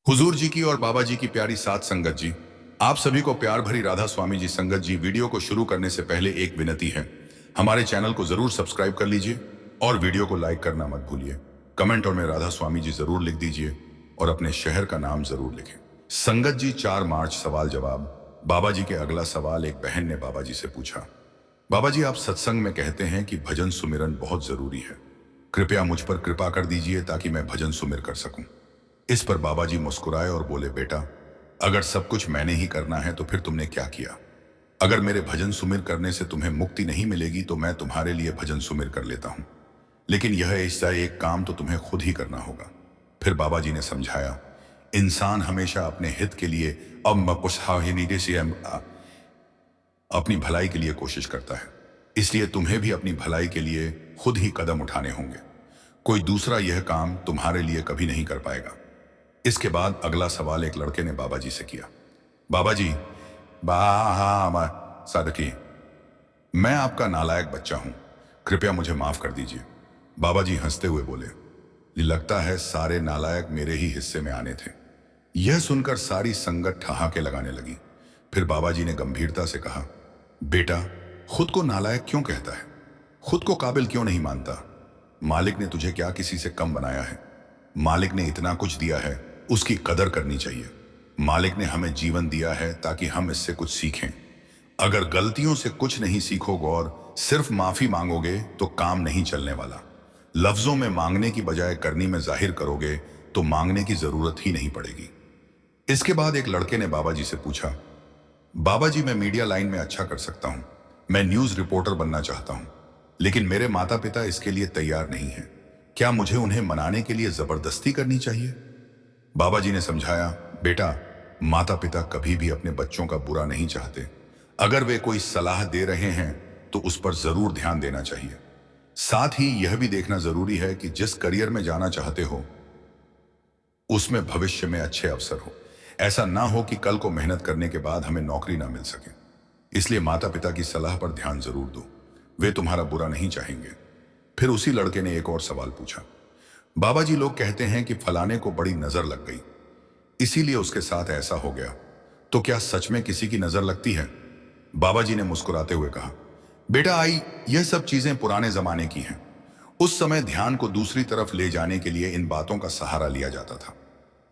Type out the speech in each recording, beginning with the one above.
हुजूर जी की और बाबा जी की प्यारी सात संगत जी, आप सभी को प्यार भरी राधा स्वामी जी संगत जी। वीडियो को शुरू करने से पहले एक विनती है, हमारे चैनल को जरूर सब्सक्राइब कर लीजिए और वीडियो को लाइक करना मत भूलिए। कमेंट और में राधा स्वामी जी जरूर लिख दीजिए और अपने शहर का नाम जरूर लिखें। संगत जी 4 मार्च सवाल जवाब। बाबा जी के अगला सवाल एक बहन ने बाबा जी से पूछा, बाबा जी आप सत्संग में कहते हैं कि भजन सुमिरन बहुत जरूरी है, कृपया मुझ पर कृपा कर दीजिए ताकि मैं भजन सुमिर कर सकूं। इस पर बाबा जी मुस्कुराए और बोले, बेटा अगर सब कुछ मैंने ही करना है तो फिर तुमने क्या किया। अगर मेरे भजन सुमिर करने से तुम्हें मुक्ति नहीं मिलेगी तो मैं तुम्हारे लिए भजन सुमिर कर लेता हूं, लेकिन यह ऐसा एक काम तो तुम्हें खुद ही करना होगा। फिर बाबा जी ने समझाया, इंसान हमेशा अपने हित के लिए अपनी भलाई के लिए कोशिश करता है, इसलिए तुम्हें भी अपनी भलाई के लिए खुद ही कदम उठाने होंगे। कोई दूसरा यह काम तुम्हारे लिए कभी नहीं कर पाएगा। इसके बाद अगला सवाल एक लड़के ने बाबा जी से किया, बाबा जी सादकी, मैं आपका नालायक बच्चा हूं, कृपया मुझे माफ कर दीजिए। बाबा जी हंसते हुए बोले, लगता है सारे नालायक मेरे ही हिस्से में आने थे। यह सुनकर सारी संगत ठहाके लगाने लगी। फिर बाबा जी ने गंभीरता से कहा, बेटा खुद को नालायक क्यों कहता है, खुद को काबिल क्यों नहीं मानता। मालिक ने तुझे क्या किसी से कम बनाया है। मालिक ने इतना कुछ दिया है, उसकी कदर करनी चाहिए। मालिक ने हमें जीवन दिया है ताकि हम इससे कुछ सीखें। अगर गलतियों से कुछ नहीं सीखोगे और सिर्फ माफी मांगोगे तो काम नहीं चलने वाला। लफ्जों में मांगने की बजाय करनी में जाहिर करोगे तो मांगने की जरूरत ही नहीं पड़ेगी। इसके बाद एक लड़के ने बाबा जी से पूछा, बाबा जी मैं मीडिया लाइन में अच्छा कर सकता हूं, मैं न्यूज रिपोर्टर बनना चाहता हूं, लेकिन मेरे माता पिता इसके लिए तैयार नहीं है। क्या मुझे उन्हें मनाने के लिए जबरदस्ती करनी चाहिए। बाबा जी ने समझाया, बेटा माता पिता कभी भी अपने बच्चों का बुरा नहीं चाहते। अगर वे कोई सलाह दे रहे हैं तो उस पर जरूर ध्यान देना चाहिए। साथ ही यह भी देखना जरूरी है कि जिस करियर में जाना चाहते हो उसमें भविष्य में अच्छे अवसर हो। ऐसा ना हो कि कल को मेहनत करने के बाद हमें नौकरी ना मिल सके। इसलिए माता पिता की सलाह पर ध्यान जरूर दो, वे तुम्हारा बुरा नहीं चाहेंगे। फिर उसी लड़के ने एक और सवाल पूछा, बाबा जी लोग कहते हैं कि फलाने को बड़ी नजर लग गई, इसीलिए उसके साथ ऐसा हो गया, तो क्या सच में किसी की नजर लगती है। बाबा जी ने मुस्कुराते हुए कहा, बेटा आई यह सब चीजें पुराने जमाने की हैं। उस समय ध्यान को दूसरी तरफ ले जाने के लिए इन बातों का सहारा लिया जाता था।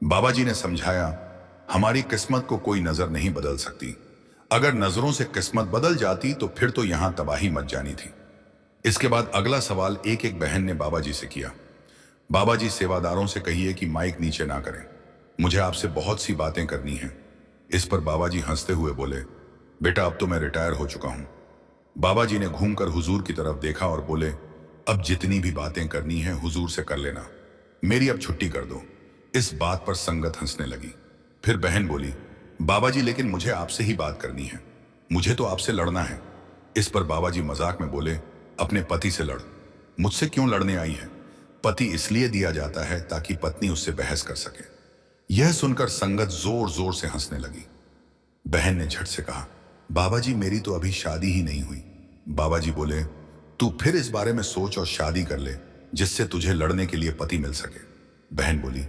बाबा जी ने समझाया, हमारी किस्मत को कोई नजर नहीं बदल सकती। अगर नजरों से किस्मत बदल जाती तो फिर तो यहां तबाही मच जानी थी। इसके बाद अगला सवाल एक एक बहन ने बाबा जी से किया, बाबा जी सेवादारों से कहिए कि माइक नीचे ना करें, मुझे आपसे बहुत सी बातें करनी हैं। इस पर बाबा जी हंसते हुए बोले, बेटा अब तो मैं रिटायर हो चुका हूं। बाबा जी ने घूमकर हुजूर की तरफ देखा और बोले, अब जितनी भी बातें करनी है हुजूर से कर लेना, मेरी अब छुट्टी कर दो। इस बात पर संगत हंसने लगी। फिर बहन बोली, बाबा जी लेकिन मुझे आपसे ही बात करनी है, मुझे तो आपसे लड़ना है। इस पर बाबा जी मजाक में बोले, अपने पति से लड़, मुझसे क्यों लड़ने आई है। पति इसलिए दिया जाता है ताकि पत्नी उससे बहस कर सके। यह सुनकर संगत जोर जोर से हंसने लगी। बहन ने झट से कहा, बाबा जी मेरी तो अभी शादी ही नहीं हुई। बाबा जी बोले, तू फिर इस बारे में सोच और शादी कर ले जिससे तुझे लड़ने के लिए पति मिल सके। बहन बोली,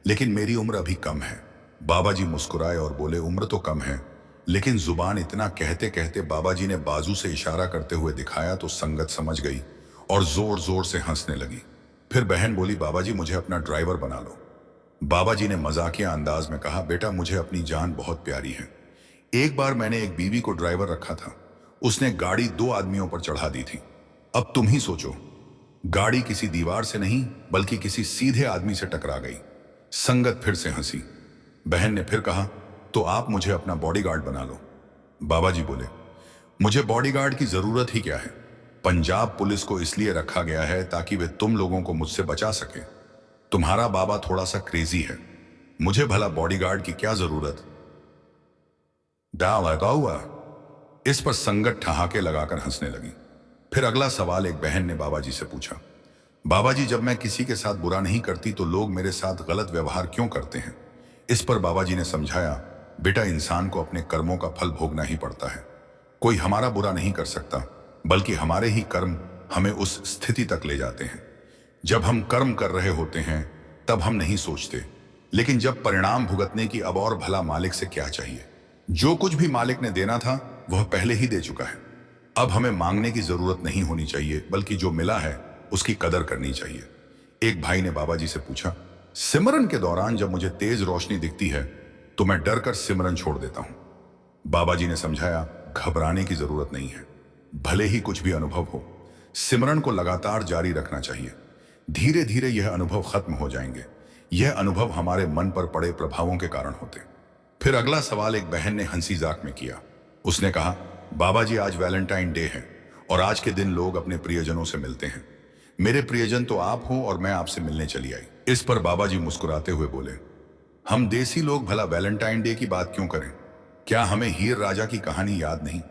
लेकिन मेरी उम्र अभी कम है। बाबा जी मुस्कुराए और बोले, उम्र तो कम है, लेकिन जुबान इतना कहते कहते बाबा जी ने बाजू से इशारा करते हुए दिखाया तो संगत समझ गई और जोर जोर से हंसने लगी। फिर बहन बोली, बाबा जी मुझे अपना ड्राइवर बना लो। बाबा जी ने मजाकिया अंदाज में कहा, बेटा मुझे अपनी जान बहुत प्यारी है। एक बार मैंने एक बीवी को ड्राइवर रखा था, उसने गाड़ी 2 आदमियों पर चढ़ा दी थी। अब तुम ही सोचो, गाड़ी किसी दीवार से नहीं बल्कि किसी सीधे आदमी से टकरा गई। संगत फिर से हंसी। बहन ने फिर कहा, तो आप मुझे अपना बॉडीगार्ड बना लो। बाबा जी बोले, मुझे बॉडीगार्ड की जरूरत ही क्या है। पंजाब पुलिस को इसलिए रखा गया है ताकि वे तुम लोगों को मुझसे बचा सके। तुम्हारा बाबा थोड़ा सा क्रेजी है, मुझे भला बॉडीगार्ड की क्या जरूरत। डाल लगा हुआ। इस पर संगत ठहाके लगाकर हंसने लगी। फिर अगला सवाल एक बहन ने बाबा जी से पूछा, बाबा जी जब मैं किसी के साथ बुरा नहीं करती तो लोग मेरे साथ गलत व्यवहार क्यों करते हैं। इस पर बाबा जी ने समझाया, बेटा इंसान को अपने कर्मों का फल भोगना ही पड़ता है। कोई हमारा बुरा नहीं कर सकता, बल्कि हमारे ही कर्म हमें उस स्थिति तक ले जाते हैं। जब हम कर्म कर रहे होते हैं तब हम नहीं सोचते, लेकिन जब परिणाम भुगतने की अब और भला मालिक से क्या चाहिए। जो कुछ भी मालिक ने देना था वह पहले ही दे चुका है। अब हमें मांगने की जरूरत नहीं होनी चाहिए, बल्कि जो मिला है उसकी कदर करनी चाहिए। एक भाई ने बाबा जी से पूछा, सिमरन के दौरान जब मुझे तेज रोशनी दिखती है तो मैं डर कर सिमरन छोड़ देता हूं। बाबा जी ने समझाया, घबराने की जरूरत नहीं है। भले ही कुछ भी अनुभव हो, सिमरन को लगातार जारी रखना चाहिए। धीरे धीरे यह अनुभव खत्म हो जाएंगे। यह अनुभव हमारे मन पर पड़े प्रभावों के कारण होते। फिर अगला सवाल एक बहन ने हंसी जाक में किया। उसने कहा, बाबा जी आज वैलेंटाइन डे है और आज के दिन लोग अपने प्रियजनों से मिलते हैं। मेरे प्रियजन तो आप हो और मैं आपसे मिलने चली आई। इस पर बाबा जी मुस्कुराते हुए बोले, हम देसी लोग भला वैलेंटाइन डे की बात क्यों करें? क्या हमें हीर राजा की कहानी याद नहीं?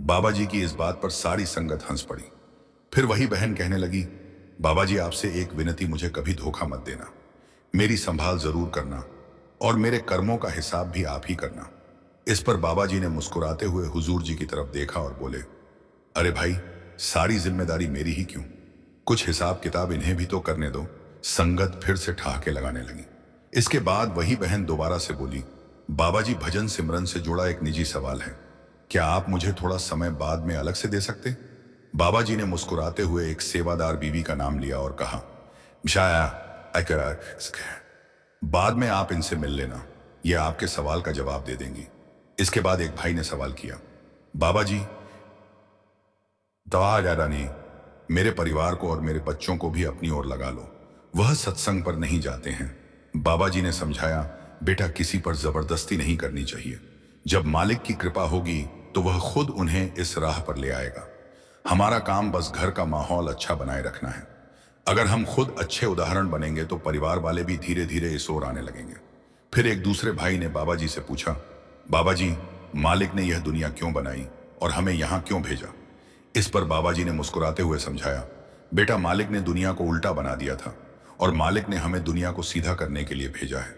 बाबा जी की इस बात पर सारी संगत हंस पड़ी। फिर वही बहन कहने लगी, बाबा जी आपसे एक विनती, मुझे कभी धोखा मत देना। मेरी संभाल जरूर करना और मेरे कर्मों का हिसाब भी आप ही करना। इस पर बाबा जी ने मुस्कुराते हुए हुजूर जी की तरफ देखा और बोले, अरे भाई, सारी जिम्मेदारी मेरी ही क्यों? कुछ हिसाब किताब इन्हें भी तो करने दो। संगत फिर से ठहाके लगाने लगी। इसके बाद वही बहन दोबारा से बोली, बाबा जी भजन सिमरन से जुड़ा एक निजी सवाल है, क्या आप मुझे थोड़ा समय बाद में अलग से दे सकते? बाबा जी ने मुस्कुराते हुए एक सेवादार बीवी का नाम लिया और कहा, बाद में आप इनसे मिल लेना, यह आपके सवाल का जवाब दे देंगी। इसके बाद एक भाई ने सवाल किया, बाबा जी दवा ज्यादा नहीं, मेरे परिवार को और मेरे बच्चों को भी अपनी ओर लगा लो, वह सत्संग पर नहीं जाते हैं। बाबा जी ने समझाया, बेटा किसी पर जबरदस्ती नहीं करनी चाहिए। जब मालिक की कृपा होगी तो वह खुद उन्हें इस राह पर ले आएगा। हमारा काम बस घर का माहौल अच्छा बनाए रखना है। अगर हम खुद अच्छे उदाहरण बनेंगे तो परिवार वाले भी धीरे धीरे इस ओर आने लगेंगे। फिर एक दूसरे भाई ने बाबा जी से पूछा, बाबा जी मालिक ने यह दुनिया क्यों बनाई और हमें यहाँ क्यों भेजा? इस पर बाबा जी ने मुस्कुराते हुए समझाया, बेटा मालिक ने दुनिया को उल्टा बना दिया था और मालिक ने हमें दुनिया को सीधा करने के लिए भेजा है।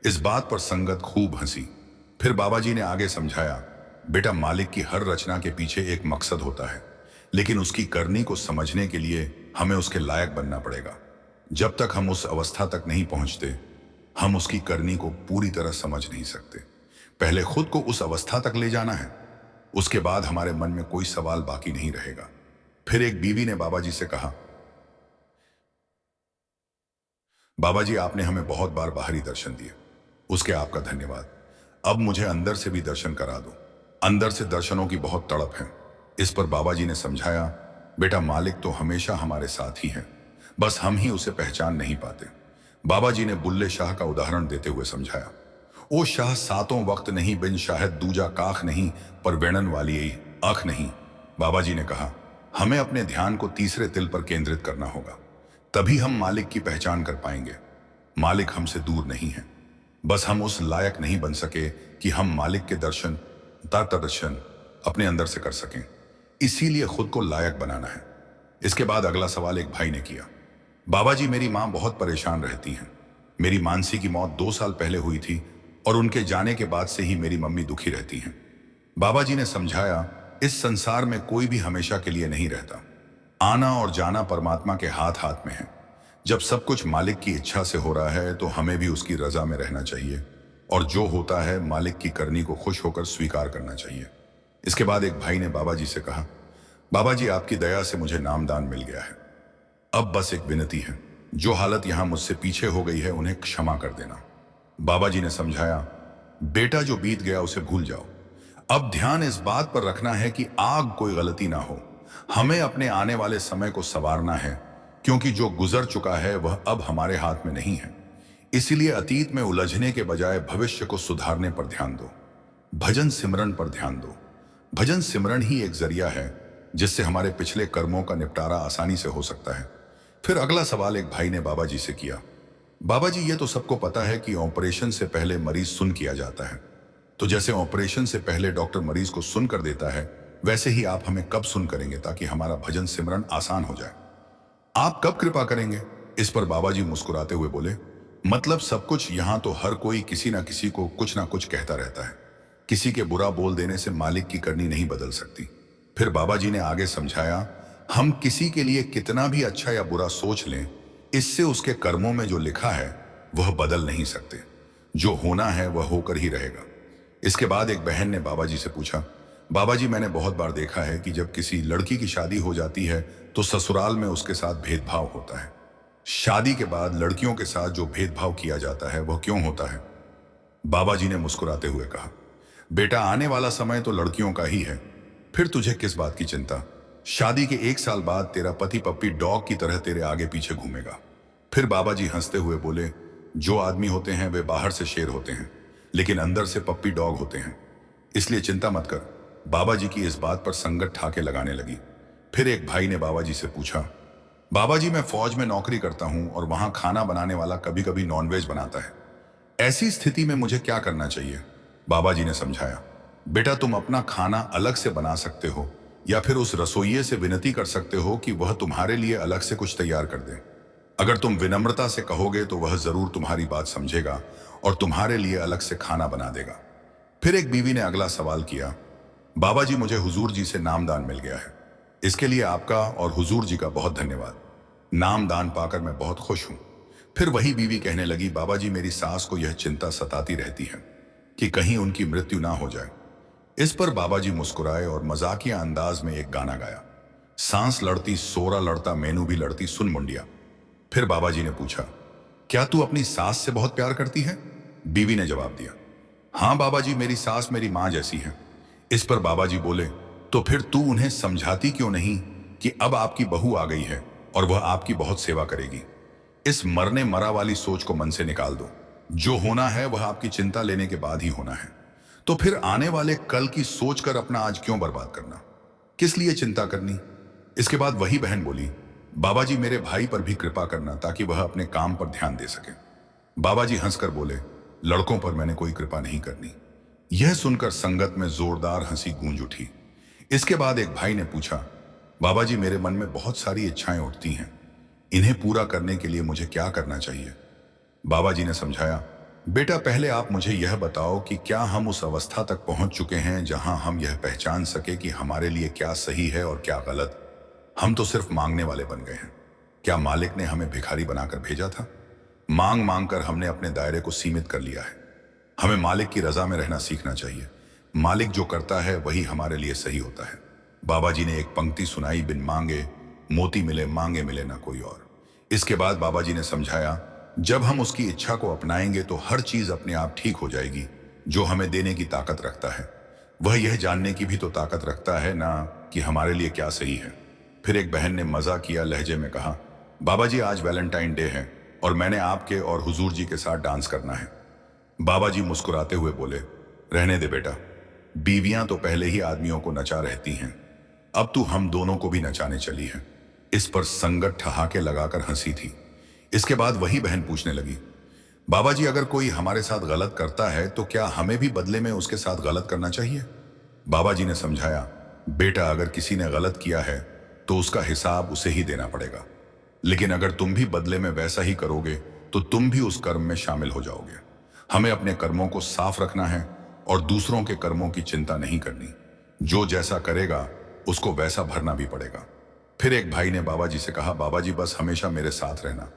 इस बात पर संगत खूब हंसी। फिर बाबा जी ने आगे समझाया, बेटा मालिक की हर रचना के पीछे एक मकसद होता है, लेकिन उसकी करनी को समझने के लिए हमें उसके लायक बनना पड़ेगा। जब तक हम उस अवस्था तक नहीं पहुंचते, हम उसकी करनी को पूरी तरह समझ नहीं सकते। पहले खुद को उस अवस्था तक ले जाना है, उसके बाद हमारे मन में कोई सवाल बाकी नहीं रहेगा। फिर एक बीवी ने बाबा जी से कहा, बाबा जी आपने हमें बहुत बार बाहरी दर्शन दिए, उसके आपका धन्यवाद। अब मुझे अंदर से भी दर्शन करा दो। अंदर से दर्शनों की बहुत तड़प है। इस पर बाबा जी ने समझाया, बेटा मालिक तो हमेशा हमारे साथ ही है, बस हम ही उसे पहचान नहीं पाते। बाबा जी ने बुल्ले शाह का उदाहरण देते हुए समझाया, ओ शाह सातों वक्त नहीं, बिन शायद दूजा काख नहीं, पर वेणन वाली आंख नहीं। बाबा जी ने कहा, हमें अपने ध्यान को तीसरे तिल पर केंद्रित करना होगा, तभी हम मालिक की पहचान कर पाएंगे। मालिक हमसे दूर नहीं है, बस हम उस लायक नहीं बन सके कि हम मालिक के दर्शन दर्शन अपने अंदर से कर सकें। इसीलिए खुद को लायक बनाना है। इसके बाद अगला सवाल एक भाई ने किया, बाबा जी मेरी मां बहुत परेशान रहती हैं। मेरी मानसी की मौत 2 साल पहले हुई थी और उनके जाने के बाद से ही मेरी मम्मी दुखी रहती हैं। बाबा जी ने समझाया, इस संसार में कोई भी हमेशा के लिए नहीं रहता। आना और जाना परमात्मा के हाथ हाथ में है। जब सब कुछ मालिक की इच्छा से हो रहा है तो हमें भी उसकी रजा में रहना चाहिए, और जो होता है मालिक की करनी को खुश होकर स्वीकार करना चाहिए। इसके बाद एक भाई ने बाबा जी से कहा, बाबा जी आपकी दया से मुझे नामदान मिल गया है। अब बस एक विनती है, जो हालत यहां मुझसे पीछे हो गई है उन्हें क्षमा कर देना। बाबा जी ने समझाया, बेटा जो बीत गया उसे भूल जाओ। अब ध्यान इस बात पर रखना है कि आग कोई गलती ना हो। हमें अपने आने वाले समय को संवारना है, क्योंकि जो गुजर चुका है वह अब हमारे हाथ में नहीं है। इसलिए अतीत में उलझने के बजाय भविष्य को सुधारने पर ध्यान दो। भजन सिमरन पर ध्यान दो। भजन सिमरन ही एक जरिया है जिससे हमारे पिछले कर्मों का निपटारा आसानी से हो सकता है। फिर अगला सवाल एक भाई ने बाबा जी से किया, बाबा जी ये तो सबको पता है कि ऑपरेशन से पहले मरीज सुन किया जाता है, तो जैसे ऑपरेशन से पहले डॉक्टर मरीज को सुन कर देता है, वैसे ही आप हमें कब सुन करेंगे ताकि हमारा भजन सिमरन आसान हो जाए? आप कब कृपा करेंगे? इस पर बाबा जी मुस्कुराते हुए बोले, मतलब सब कुछ, यहां तो हर कोई किसी ना किसी को कुछ ना कुछ कहता रहता है। किसी के बुरा बोल देने से मालिक की करनी नहीं बदल सकती। फिर बाबा जी ने आगे समझाया, हम किसी के लिए कितना भी अच्छा या बुरा सोच लें, इससे उसके कर्मों में जो लिखा है वह बदल नहीं सकते। जो होना है वह होकर ही रहेगा। इसके बाद एक बहन ने बाबा जी से पूछा, बाबा जी मैंने बहुत बार देखा है कि जब किसी लड़की की शादी हो जाती है तो ससुराल में उसके साथ भेदभाव होता है। शादी के बाद लड़कियों के साथ जो भेदभाव किया जाता है वह क्यों होता है? बाबा जी ने मुस्कुराते हुए कहा, बेटा आने वाला समय तो लड़कियों का ही है, फिर तुझे किस बात की चिंता। शादी के 1 साल बाद तेरा पति पप्पी डॉग की तरह तेरे आगे पीछे घूमेगा। फिर बाबा जी हंसते हुए बोले, जो आदमी होते हैं वे बाहर से शेर होते हैं लेकिन अंदर से पप्पी डॉग होते हैं, इसलिए चिंता मत कर। बाबा जी की इस बात पर संगत ठाके लगाने लगी। फिर एक भाई ने बाबा जी से पूछा, बाबा जी मैं फौज में नौकरी करता हूं और वहां खाना बनाने वाला कभी कभी नॉनवेज बनाता है, ऐसी स्थिति में मुझे क्या करना चाहिए? बाबा जी ने समझाया, बेटा तुम अपना खाना अलग से बना सकते हो या फिर उस रसोइये से विनती कर सकते हो कि वह तुम्हारे लिए अलग से कुछ तैयार कर दे। अगर तुम विनम्रता से कहोगे तो वह जरूर तुम्हारी बात समझेगा और तुम्हारे लिए अलग से खाना बना देगा। फिर एक बीवी ने अगला सवाल किया, बाबा जी मुझे हुजूर जी से नामदान मिल गया है, इसके लिए आपका और हुजूर जी का बहुत धन्यवाद। नामदान पाकर मैं बहुत खुश हूं। फिर वही बीवी कहने लगी, बाबा जी मेरी सास को यह चिंता सताती रहती है कि कहीं उनकी मृत्यु ना हो जाए। इस पर बाबा जी मुस्कुराए और मजाकिया अंदाज में एक गाना गाया, सांस लड़ती सोरा लड़ता मैनू भी लड़ती सुन मुंडिया। फिर बाबा जी ने पूछा, क्या तू अपनी सास से बहुत प्यार करती है? बीवी ने जवाब दिया, हाँ बाबा जी मेरी सास मेरी मां जैसी है। इस पर बाबा जी बोले, तो फिर तू उन्हें समझाती क्यों नहीं कि अब आपकी बहू आ गई है और वह आपकी बहुत सेवा करेगी। इस मरने मरा वाली सोच को मन से निकाल दो। जो होना है वह आपकी चिंता लेने के बाद ही होना है। तो फिर आने वाले कल की सोच कर अपना आज क्यों बर्बाद करना, किस लिए चिंता करनी? इसके बाद वही बहन बोली, बाबा जी मेरे भाई पर भी कृपा करना ताकि वह अपने काम पर ध्यान दे सके। बाबा जी हंसकर बोले, लड़कों पर मैंने कोई कृपा नहीं करनी। यह सुनकर संगत में जोरदार हंसी गूंज उठी। इसके बाद एक भाई ने पूछा, बाबा जी मेरे मन में बहुत सारी इच्छाएं उठती हैं, इन्हें पूरा करने के लिए मुझे क्या करना चाहिए? बाबा जी ने समझाया, बेटा पहले आप मुझे यह बताओ कि क्या हम उस अवस्था तक पहुंच चुके हैं जहां हम यह पहचान सके कि हमारे लिए क्या सही है और क्या गलत। हम तो सिर्फ मांगने वाले बन गए हैं। क्या मालिक ने हमें भिखारी बनाकर भेजा था? मांग मांग कर हमने अपने दायरे को सीमित कर लिया है। हमें मालिक की रजा में रहना सीखना चाहिए। मालिक जो करता है वही हमारे लिए सही होता है। बाबा जी ने एक पंक्ति सुनाई, बिन मांगे मोती मिले, मांगे मिले ना कोई और। इसके बाद बाबा जी ने समझाया, जब हम उसकी इच्छा को अपनाएंगे तो हर चीज अपने आप ठीक हो जाएगी। जो हमें देने की ताकत रखता है वह यह जानने की भी तो ताकत रखता है ना कि हमारे लिए क्या सही है। फिर एक बहन ने मजा किया लहजे में कहा, बाबा जी आज वैलेंटाइन डे है और मैंने आपके और हुजूर जी के साथ डांस करना है। बाबा जी मुस्कुराते हुए बोले, रहने दे बेटा, बीवियां तो पहले ही आदमियों को नचा रहती हैं, अब तू हम दोनों को भी नचाने चली है। इस पर संगत ठहाके लगाकर हंसी थी। इसके बाद वही बहन पूछने लगी, बाबा जी अगर कोई हमारे साथ गलत करता है तो क्या हमें भी बदले में उसके साथ गलत करना चाहिए? बाबा जी ने समझाया, बेटा अगर किसी ने गलत किया है तो उसका हिसाब उसे ही देना पड़ेगा, लेकिन अगर तुम भी बदले में वैसा ही करोगे तो तुम भी उस कर्म में शामिल हो जाओगे। हमें अपने कर्मों को साफ रखना है और दूसरों के कर्मों की चिंता नहीं करनी। जो जैसा करेगा उसको वैसा भरना भी पड़ेगा। फिर एक भाई ने बाबा जी से कहा, बाबा जी बस हमेशा मेरे साथ रहना,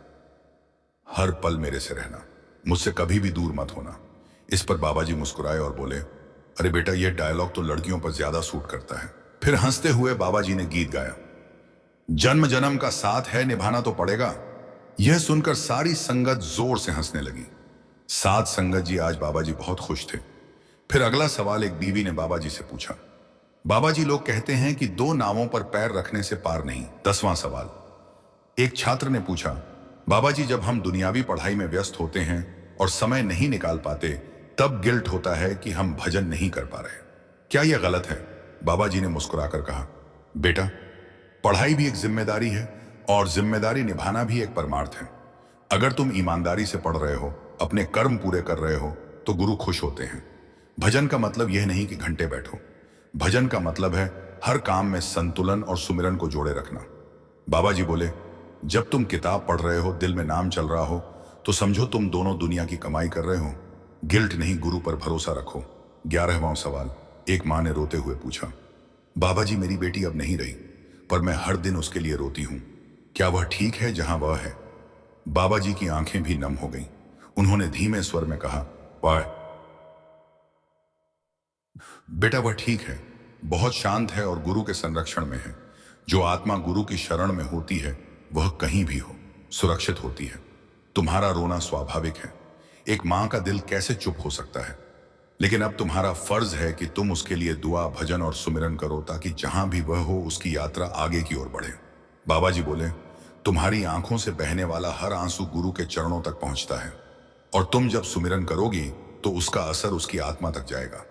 हर पल मेरे से रहना, मुझसे कभी भी दूर मत होना। इस पर बाबा जी मुस्कुराए और बोले, अरे बेटा यह डायलॉग तो लड़कियों पर ज्यादा सूट करता है। फिर हंसते हुए बाबा जी ने गीत गाया, जन्म जन्म का साथ है निभाना तो पड़ेगा। यह सुनकर सारी संगत जोर से हंसने लगी। साथ संगत जी आज बाबा जी बहुत खुश थे। फिर अगला सवाल एक बीवी ने बाबा जी से पूछा, बाबा जी लोग कहते हैं कि 2 नावों पर पैर रखने से पार नहीं। 10वां सवाल एक छात्र ने पूछा, बाबा जी जब हम दुनियावी पढ़ाई में व्यस्त होते हैं और समय नहीं निकाल पाते तब गिल्ट होता है कि हम भजन नहीं कर पा रहे, क्या यह गलत है? बाबा जी ने मुस्कुराकर कहा, बेटा पढ़ाई भी एक जिम्मेदारी है और जिम्मेदारी निभाना भी एक परमार्थ है। अगर तुम ईमानदारी से पढ़ रहे हो, अपने कर्म पूरे कर रहे हो तो गुरु खुश होते हैं। भजन का मतलब यह नहीं कि घंटे बैठो, भजन का मतलब है हर काम में संतुलन और सुमिरन को जोड़े रखना। बाबा जी बोले, जब तुम किताब पढ़ रहे हो, दिल में नाम चल रहा हो तो समझो तुम दोनों दुनिया की कमाई कर रहे हो। गिल्ट नहीं, गुरु पर भरोसा रखो। 11वां सवाल एक मां ने रोते हुए पूछा, बाबा जी मेरी बेटी अब नहीं रही पर मैं हर दिन उसके लिए रोती हूं, क्या वह ठीक है जहां वह है? बाबा जी की आंखें भी नम हो गईं। उन्होंने धीमे स्वर में कहा, वाह बेटा, वह ठीक है, बहुत शांत है और गुरु के संरक्षण में है। जो आत्मा गुरु की शरण में होती है वह कहीं भी हो सुरक्षित होती है। तुम्हारा रोना स्वाभाविक है। एक मां का दिल कैसे चुप हो सकता है? लेकिन अब तुम्हारा फर्ज है कि तुम उसके लिए दुआ, भजन और सुमिरन करो ताकि जहां भी वह हो उसकी यात्रा आगे की ओर बढ़े। बाबा जी बोले, तुम्हारी आंखों से बहने वाला हर आंसू गुरु के चरणों तक पहुंचता है और तुम जब सुमिरन करोगी तो उसका असर उसकी आत्मा तक जाएगा।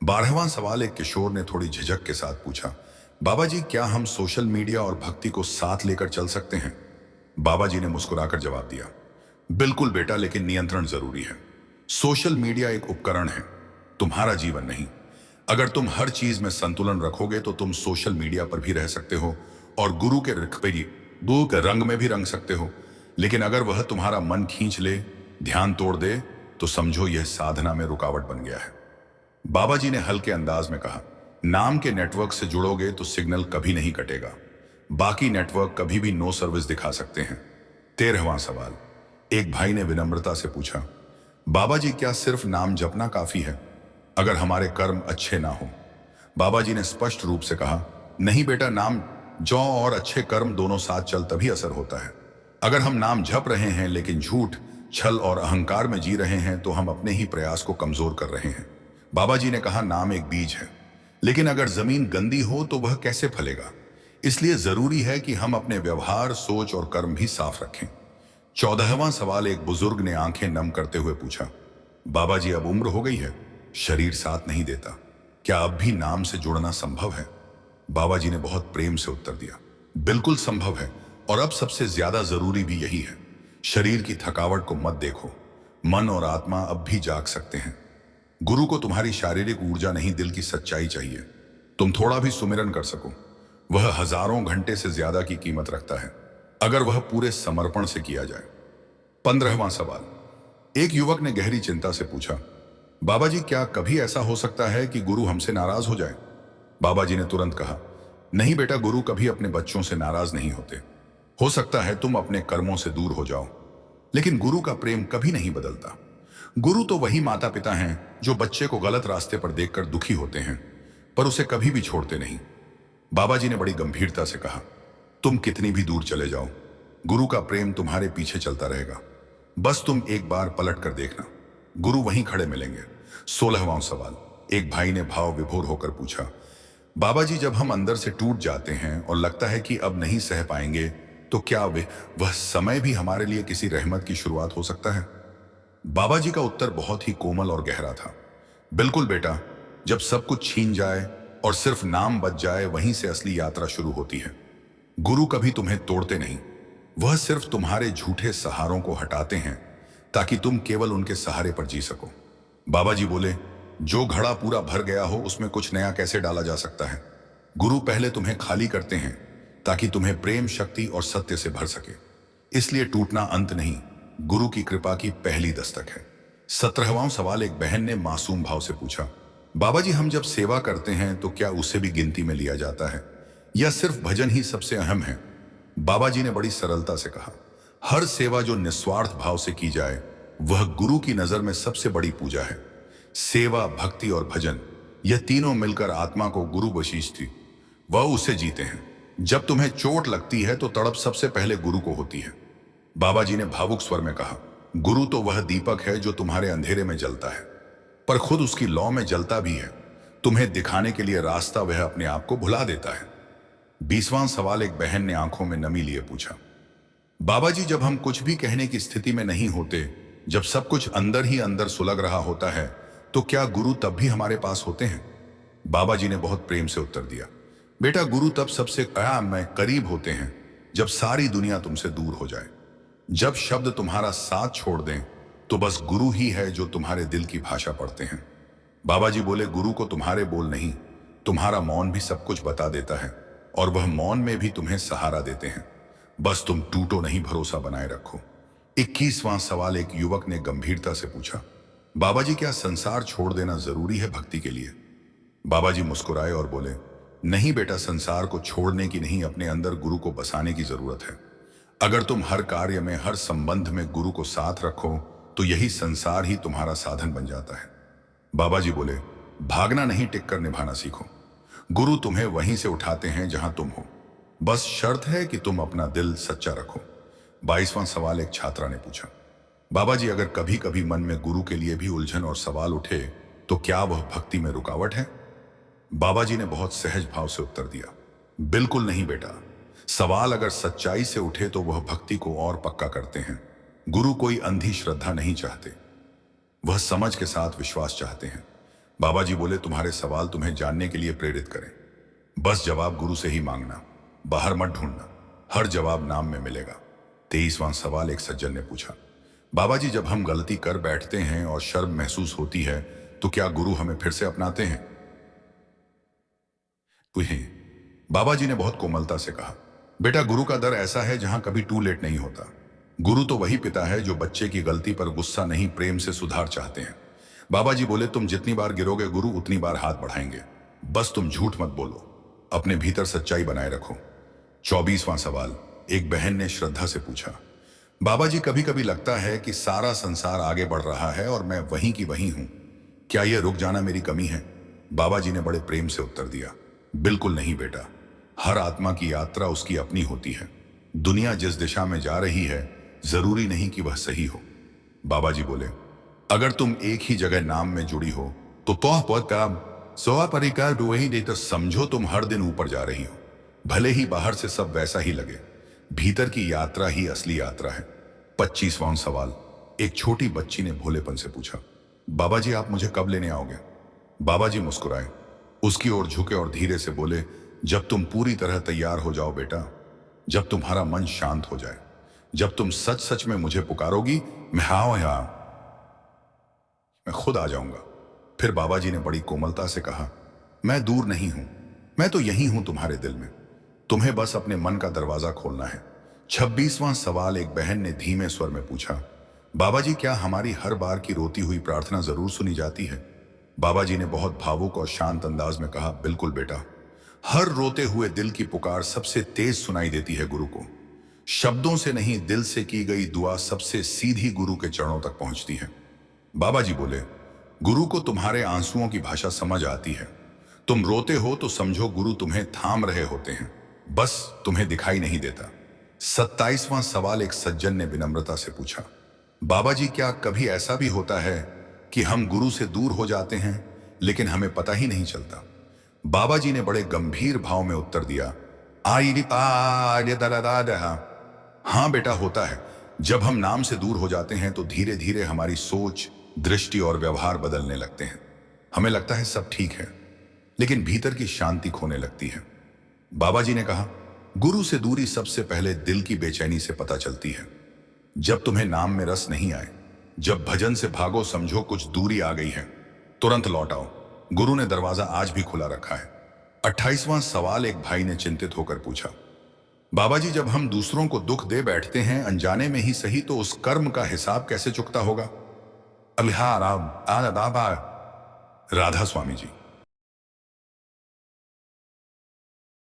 12वां सवाल एक किशोर ने थोड़ी झिझक के साथ पूछा, बाबा जी क्या हम सोशल मीडिया और भक्ति को साथ लेकर चल सकते हैं? बाबा जी ने मुस्कुराकर जवाब दिया, बिल्कुल बेटा, लेकिन नियंत्रण जरूरी है। सोशल मीडिया एक उपकरण है, तुम्हारा जीवन नहीं। अगर तुम हर चीज में संतुलन रखोगे तो तुम सोशल मीडिया पर भी रह सकते हो और गुरु के रंग में भी रंग सकते हो। लेकिन अगर वह तुम्हारा मन खींच ले, ध्यान तोड़ दे, तो समझो यह साधना में रुकावट बन गया है। बाबा जी ने हल्के अंदाज में कहा, नाम के नेटवर्क से जुड़ोगे तो सिग्नल कभी नहीं कटेगा। बाकी नेटवर्क कभी भी नो सर्विस दिखा सकते हैं। 13वां सवाल एक भाई ने विनम्रता से पूछा, बाबा जी क्या सिर्फ नाम जपना काफी है अगर हमारे कर्म अच्छे ना हो? बाबा जी ने स्पष्ट रूप से कहा, नहीं बेटा, नाम जौ और अच्छे कर्म दोनों साथ चल तभी असर होता है। अगर हम नाम जप रहे हैं लेकिन झूठ, छल और अहंकार में जी रहे हैं तो हम अपने ही प्रयास को कमजोर कर रहे हैं। बाबा जी ने कहा, नाम एक बीज है, लेकिन अगर जमीन गंदी हो तो वह कैसे फलेगा? इसलिए जरूरी है कि हम अपने व्यवहार, सोच और कर्म भी साफ रखें। 14वां सवाल एक बुजुर्ग ने आंखें नम करते हुए पूछा, बाबा जी अब उम्र हो गई है, शरीर साथ नहीं देता, क्या अब भी नाम से जुड़ना संभव है? बाबा जी ने बहुत प्रेम से उत्तर दिया, बिल्कुल संभव है, और अब सबसे ज्यादा जरूरी भी यही है। शरीर की थकावट को मत देखो, मन और आत्मा अब भी जाग सकते हैं। गुरु को तुम्हारी शारीरिक ऊर्जा नहीं, दिल की सच्चाई चाहिए। तुम थोड़ा भी सुमिरन कर सको, वह हजारों घंटे से ज्यादा की कीमत रखता है अगर वह पूरे समर्पण से किया जाए। 15वां सवाल एक युवक ने गहरी चिंता से पूछा, बाबा जी क्या कभी ऐसा हो सकता है कि गुरु हमसे नाराज हो जाए? बाबा जी ने तुरंत कहा, नहीं बेटा, गुरु कभी अपने बच्चों से नाराज नहीं होते। हो सकता है तुम अपने कर्मों से दूर हो जाओ, लेकिन गुरु का प्रेम कभी नहीं बदलता। गुरु तो वही माता पिता हैं जो बच्चे को गलत रास्ते पर देखकर दुखी होते हैं पर उसे कभी भी छोड़ते नहीं। बाबा जी ने बड़ी गंभीरता से कहा, तुम कितनी भी दूर चले जाओ, गुरु का प्रेम तुम्हारे पीछे चलता रहेगा। बस तुम एक बार पलट कर देखना, गुरु वहीं खड़े मिलेंगे। 16वां सवाल एक भाई ने भाव विभोर होकर पूछा, बाबा जी जब हम अंदर से टूट जाते हैं और लगता है कि अब नहीं सह पाएंगे तो क्या वह समय भी हमारे लिए किसी रहमत की शुरुआत हो सकता है? बाबा जी का उत्तर बहुत ही कोमल और गहरा था, बिल्कुल बेटा, जब सब कुछ छीन जाए और सिर्फ नाम बच जाए वहीं से असली यात्रा शुरू होती है। गुरु कभी तुम्हें तोड़ते नहीं, वह सिर्फ तुम्हारे झूठे सहारों को हटाते हैं ताकि तुम केवल उनके सहारे पर जी सको। बाबा जी बोले, जो घड़ा पूरा भर गया हो उसमें कुछ नया कैसे डाला जा सकता है? गुरु पहले तुम्हें खाली करते हैं ताकि तुम्हें प्रेम, शक्ति और सत्य से भर सके। इसलिए टूटना अंत नहीं, गुरु की कृपा की पहली दस्तक है। 17वां सवाल एक बहन ने मासूम भाव से पूछा, बाबा जी हम जब सेवा करते हैं तो क्या उसे भी गिनती में लिया जाता है या सिर्फ भजन ही सबसे अहम है? बाबा जी ने बड़ी सरलता से कहा, हर सेवा जो निस्वार्थ भाव से की जाए वह गुरु की नजर में सबसे बड़ी पूजा है। सेवा, भक्ति और भजन, यह तीनों मिलकर आत्मा को गुरु बशीष थी, वह उसे जीते हैं। जब तुम्हें चोट लगती है तो तड़प सबसे पहले गुरु को होती है। बाबा जी ने भावुक स्वर में कहा, गुरु तो वह दीपक है जो तुम्हारे अंधेरे में जलता है पर खुद उसकी लौ में जलता भी है। तुम्हें दिखाने के लिए रास्ता वह अपने आप को भुला देता है। 20वां सवाल एक बहन ने आंखों में नमी लिए पूछा, बाबा जी जब हम कुछ भी कहने की स्थिति में नहीं होते, जब सब कुछ अंदर ही अंदर सुलग रहा होता है, तो क्या गुरु तब भी हमारे पास होते हैं? बाबा जी ने बहुत प्रेम से उत्तर दिया, बेटा, गुरु तब सबसे करीब होते हैं जब सारी दुनिया तुमसे दूर हो जाए। जब शब्द तुम्हारा साथ छोड़ दें तो बस गुरु ही है जो तुम्हारे दिल की भाषा पढ़ते हैं। बाबा जी बोले, गुरु को तुम्हारे बोल नहीं, तुम्हारा मौन भी सब कुछ बता देता है और वह मौन में भी तुम्हें सहारा देते हैं। बस तुम टूटो नहीं, भरोसा बनाए रखो। 21वां सवाल एक युवक ने गंभीरता से पूछा, बाबा जी क्या संसार छोड़ देना जरूरी है भक्ति के लिए? बाबा जी मुस्कुराए और बोले, नहीं बेटा, संसार को छोड़ने की नहीं, अपने अंदर गुरु को बसाने की जरूरत है। अगर तुम हर कार्य में, हर संबंध में गुरु को साथ रखो तो यही संसार ही तुम्हारा साधन बन जाता है। बाबा जी बोले, भागना नहीं, टिक कर निभाना सीखो। गुरु तुम्हें वहीं से उठाते हैं जहां तुम हो, बस शर्त है कि तुम अपना दिल सच्चा रखो। 22वां सवाल एक छात्रा ने पूछा, बाबा जी अगर कभी कभी मन में गुरु के लिए भी उलझन और सवाल उठे तो क्या वह भक्ति में रुकावट है? बाबा जी ने बहुत सहज भाव से उत्तर दिया, बिल्कुल नहीं बेटा। सवाल अगर सच्चाई से उठे तो वह भक्ति को और पक्का करते हैं। गुरु कोई अंधी श्रद्धा नहीं चाहते, वह समझ के साथ विश्वास चाहते हैं। बाबा जी बोले, तुम्हारे सवाल तुम्हें जानने के लिए प्रेरित करें, बस जवाब गुरु से ही मांगना, बाहर मत ढूंढना, हर जवाब नाम में मिलेगा। 23वां सवाल एक सज्जन ने पूछा, बाबा जी जब हम गलती कर बैठते हैं और शर्म महसूस होती है तो क्या गुरु हमें फिर से अपनाते हैं? बाबा जी ने बहुत कोमलता से कहा, बेटा गुरु का दर ऐसा है जहां कभी टू लेट नहीं होता। गुरु तो वही पिता है जो बच्चे की गलती पर गुस्सा नहीं, प्रेम से सुधार चाहते हैं। बाबा जी बोले, तुम जितनी बार गिरोगे गुरु उतनी बार हाथ बढ़ाएंगे, बस तुम झूठ मत बोलो, अपने भीतर सच्चाई बनाए रखो। 24वां सवाल एक बहन ने श्रद्धा से पूछा, बाबा जी कभी कभी लगता है कि सारा संसार आगे बढ़ रहा है और मैं वहीं की वहीं हूं, क्या यह रुक जाना मेरी कमी है? बाबा जी ने बड़े प्रेम से उत्तर दिया, बिल्कुल नहीं बेटा, हर आत्मा की यात्रा उसकी अपनी होती है। दुनिया जिस दिशा में जा रही है जरूरी नहीं कि वह सही हो। बाबा जी बोले, अगर तुम एक ही जगह नाम में जुड़ी हो तो समझो तुम हर दिन ऊपर जा रही हो, भले ही बाहर से सब वैसा ही लगे, भीतर की यात्रा ही असली यात्रा है। 25वां सवाल एक छोटी बच्ची ने भोलेपन से पूछा, बाबा जी आप मुझे कब लेने आओगे? बाबा जी मुस्कुराए, उसकी ओर झुके और धीरे से बोले, जब तुम पूरी तरह तैयार हो जाओ बेटा, जब तुम्हारा मन शांत हो जाए, जब तुम सच सच में मुझे पुकारोगी, मैं खुद आ जाऊंगा। फिर बाबा जी ने बड़ी कोमलता से कहा, मैं दूर नहीं हूं, मैं तो यही हूं तुम्हारे दिल में, तुम्हें बस अपने मन का दरवाजा खोलना है। 26वां सवाल एक बहन ने धीमे स्वर में पूछा, बाबा जी क्या हमारी हर बार की रोती हुई प्रार्थना जरूर सुनी जाती है? बाबा जी ने बहुत भावुक और शांत अंदाज में कहा, बिल्कुल बेटा, हर रोते हुए दिल की पुकार सबसे तेज सुनाई देती है गुरु को। शब्दों से नहीं, दिल से की गई दुआ सबसे सीधी गुरु के चरणों तक पहुंचती है। बाबा जी बोले, गुरु को तुम्हारे आंसुओं की भाषा समझ आती है, तुम रोते हो तो समझो गुरु तुम्हें थाम रहे होते हैं, बस तुम्हें दिखाई नहीं देता। 27वां सवाल एक सज्जन ने विनम्रता से पूछा, बाबा जी क्या कभी ऐसा भी होता है कि हम गुरु से दूर हो जाते हैं लेकिन हमें पता ही नहीं चलता? बाबा जी ने बड़े गंभीर भाव में उत्तर दिया, हाँ बेटा होता है। जब हम नाम से दूर हो जाते हैं तो धीरे धीरे हमारी सोच, दृष्टि और व्यवहार बदलने लगते हैं। हमें लगता है सब ठीक है, लेकिन भीतर की शांति खोने लगती है। बाबा जी ने कहा, गुरु से दूरी सबसे पहले दिल की बेचैनी से पता चलती है। जब तुम्हें नाम में रस नहीं आए, जब भजन से भागो, समझो कुछ दूरी आ गई है, तुरंत लौट आओ, गुरु ने दरवाजा आज भी खुला रखा है। 28वां सवाल एक भाई ने चिंतित होकर पूछा, बाबा जी जब हम दूसरों को दुख दे बैठते हैं अनजाने में ही सही, तो उस कर्म का हिसाब कैसे चुकता होगा? राधा स्वामी जी।